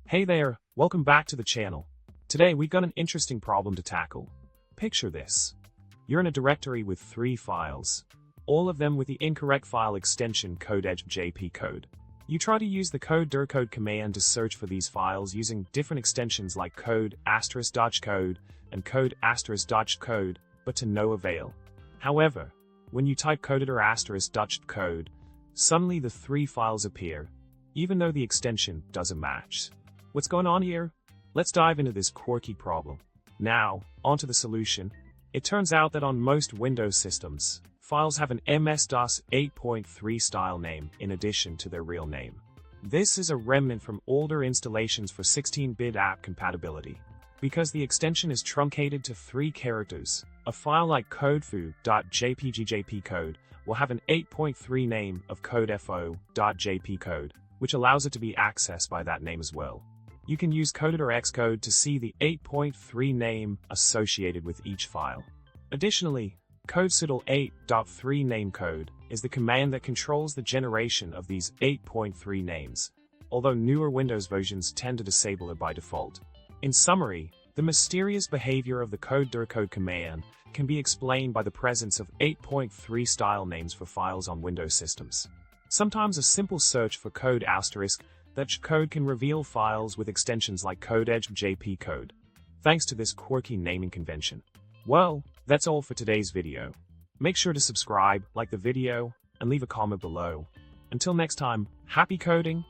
Hey there, welcome back to the channel. Today we've got an interesting problem to tackle. Picture this. You're in a directory with 3 files, all of them with the incorrect file extension code.jp code. You try to use the Dir command to search for these files using different extensions like code *code and code *code, but to no avail. However, when you type code *code, suddenly the 3 files appear, even though the extension doesn't match. What's going on here? Let's dive into this quirky problem. Now, onto the solution. It turns out that on most Windows systems, files have an MS-DOS 8.3 style name in addition to their real name. This is a remnant from older installations for 16-bit app compatibility. Because the extension is truncated to 3 characters, a file like codefoo.jpg code will have an 8.3 name of codefo.jp code, which allows it to be accessed by that name as well. You can use code or xcode to see the 8.3 name associated with each file. Additionally, codectl 8.3 name code is the command that controls the generation of these 8.3 names, although newer Windows versions tend to disable it by default. In summary, the mysterious behavior of the Dir command can be explained by the presence of 8.3 style names for files on Windows systems. Sometimes a simple search for code *code can reveal files with extensions like code.jp code. Thanks to this quirky naming convention. Well, that's all for today's video. Make sure to subscribe, like the video, and leave a comment below. Until next time, happy coding!